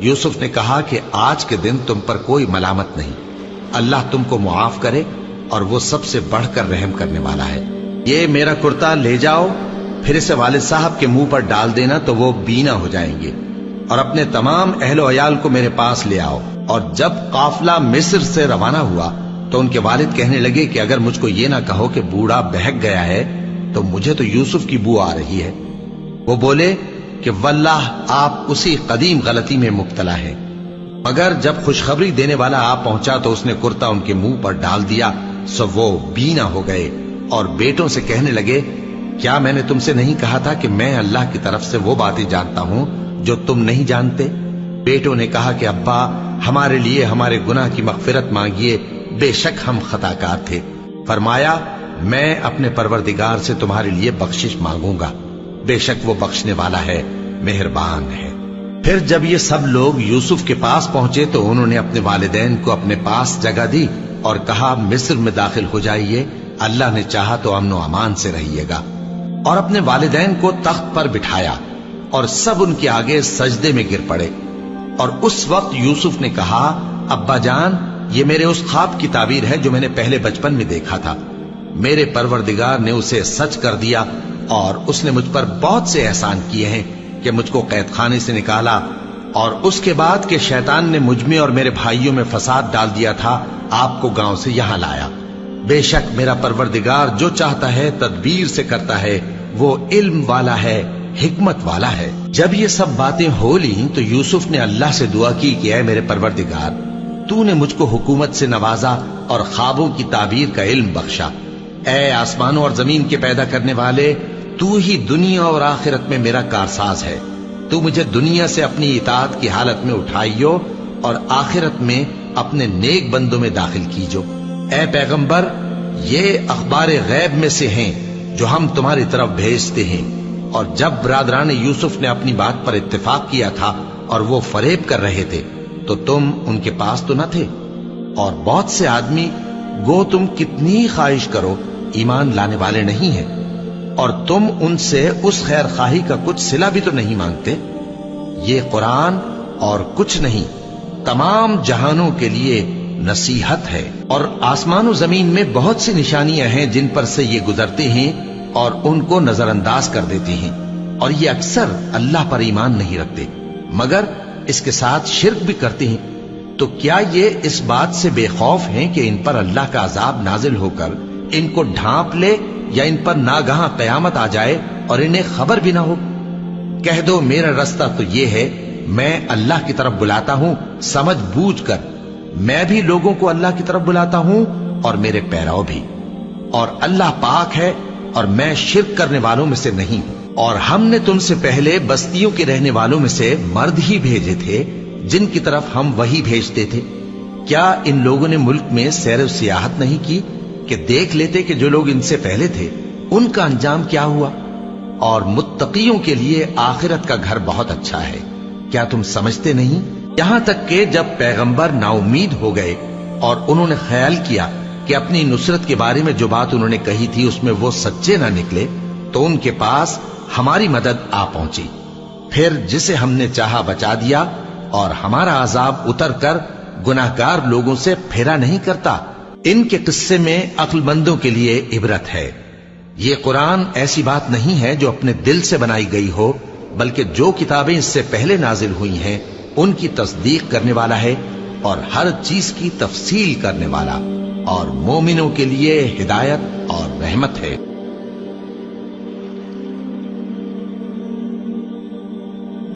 یوسف نے کہا کہ آج کے دن تم پر کوئی ملامت نہیں، اللہ تم کو معاف کرے اور وہ سب سے بڑھ کر رحم کرنے والا ہے۔ یہ میرا کرتا لے جاؤ، پھر اسے والد صاحب کے منہ پر ڈال دینا تو وہ بینا ہو جائیں گے، اور اپنے تمام اہل و عیال کو میرے پاس لے آؤ۔ اور جب قافلہ مصر سے روانہ ہوا تو ان کے والد کہنے لگے کہ اگر مجھ کو یہ نہ کہو کہ بوڑھا بہک گیا ہے تو مجھے تو یوسف کی بو آ رہی ہے۔ وہ بولے کہ واللہ آپ اسی قدیم غلطی میں مبتلا ہے۔ مگر جب خوشخبری دینے والا آپ پہنچا تو اس نے کرتا ان کے منہ پر ڈال دیا، سو وہ بینا ہو گئے اور بیٹوں سے کہنے لگے کیا میں نے تم سے نہیں کہا تھا کہ میں اللہ کی طرف سے وہ باتیں جانتا ہوں جو تم نہیں جانتے؟ بیٹوں نے کہا کہ ابا ہمارے لیے ہمارے گناہ کی مغفرت مانگیے، بے شک ہم خطا کار تھے۔ فرمایا میں اپنے پروردگار سے تمہارے لیے بخشش مانگوں گا، بے شک وہ بخشنے والا ہے، مہربان ہے۔ پھر جب یہ سب لوگ یوسف کے پاس پہنچے تو انہوں نے اپنے والدین کو اپنے پاس جگہ دی اور کہا مصر میں داخل ہو جائیے، اللہ نے چاہا تو امن و امان سے رہیے گا۔ اور اپنے والدین کو تخت پر بٹھایا اور سب ان کے آگے سجدے میں گر پڑے۔ اور اس وقت یوسف نے کہا ابا جان یہ میرے اس خواب کی تعبیر ہے جو میں نے پہلے بچپن میں دیکھا تھا، میرے پروردگار نے اسے سچ کر دیا اور اس نے مجھ پر بہت سے احسان کیے ہیں کہ مجھ کو قید خانے سے نکالا، اور اس کے بعد کہ شیطان نے مجھ میں اور میرے بھائیوں میں فساد ڈال دیا تھا آپ کو گاؤں سے یہاں لایا۔ بے شک میرا پروردگار جو چاہتا ہے تدبیر سے کرتا ہے، وہ علم والا ہے، حکمت والا ہے۔ جب یہ سب باتیں ہو لیں تو یوسف نے اللہ سے دعا کی کہ اے میرے پروردگار تو نے مجھ کو حکومت سے نوازا اور خوابوں کی تعبیر کا علم بخشا۔ اے آسمانوں اور زمین کے پیدا کرنے والے، تو ہی دنیا اور آخرت میں میرا کارساز ہے، تو مجھے دنیا سے اپنی اطاعت کی حالت میں اٹھائیو اور آخرت میں اپنے نیک بندوں میں داخل کیجو۔ اے پیغمبر یہ اخبار غیب میں سے ہیں جو ہم تمہاری طرف بھیجتے ہیں۔ اور جب برادران یوسف نے اپنی بات پر اتفاق کیا تھا اور وہ فریب کر رہے تھے تو تم ان کے پاس تو نہ تھے، اور بہت سے آدمی گو تم کتنی خواہش کرو ایمان لانے والے نہیں ہیں، اور تم ان سے اس خیر خواہی کا کچھ صلہ بھی تو نہیں مانگتے۔ یہ قرآن اور کچھ نہیں تمام جہانوں کے لیے نصیحت ہے، اور آسمان و زمین میں بہت سی نشانیاں ہیں جن پر سے یہ گزرتے ہیں اور ان کو نظر انداز کر دیتے ہیں، اور یہ اکثر اللہ پر ایمان نہیں رکھتے مگر اس کے ساتھ شرک بھی کرتے ہیں۔ تو کیا یہ اس بات سے بے خوف ہیں کہ ان پر اللہ کا عذاب نازل ہو کر ان کو ڈھانپ لے یا ان پر ناگہاں قیامت آ جائے اور انہیں خبر بھی نہ ہو؟ کہہ دو میرا رستہ تو یہ ہے، میں اللہ کی طرف بلاتا ہوں سمجھ بوجھ کر، میں بھی لوگوں کو اللہ کی طرف بلاتا ہوں اور میرے پیراؤ بھی، اور اللہ پاک ہے اور میں شرک کرنے والوں میں سے نہیں ہوں۔ اور ہم نے تم سے پہلے بستیوں کے رہنے والوں میں سے مرد ہی بھیجے تھے جن کی طرف ہم وہی بھیجتے تھے۔ کیا ان لوگوں نے ملک میں سیر و سیاحت نہیں کی کہ دیکھ لیتے کہ جو لوگ ان سے پہلے تھے ان کا انجام کیا ہوا؟ اور متقیوں کے لیے آخرت کا گھر بہت اچھا ہے، کیا تم سمجھتے نہیں؟ یہاں تک کہ جب پیغمبر نا امید ہو گئے اور انہوں نے خیال کیا کہ اپنی نصرت کے بارے میں جو بات انہوں نے کہی تھی اس میں وہ سچے نہ نکلے، تو ان کے پاس ہماری مدد آ پہنچی، پھر جسے ہم نے چاہا بچا دیا، اور ہمارا عذاب اتر کر گناہگار لوگوں سے پھیرا نہیں کرتا۔ ان کے قصے میں عقل مندوں کے لیے عبرت ہے۔ یہ قرآن ایسی بات نہیں ہے جو اپنے دل سے بنائی گئی ہو، بلکہ جو کتابیں اس سے پہلے نازل ہوئی ہیں ان کی تصدیق کرنے والا ہے اور ہر چیز کی تفصیل کرنے والا، اور مومنوں کے لیے ہدایت اور رحمت ہے۔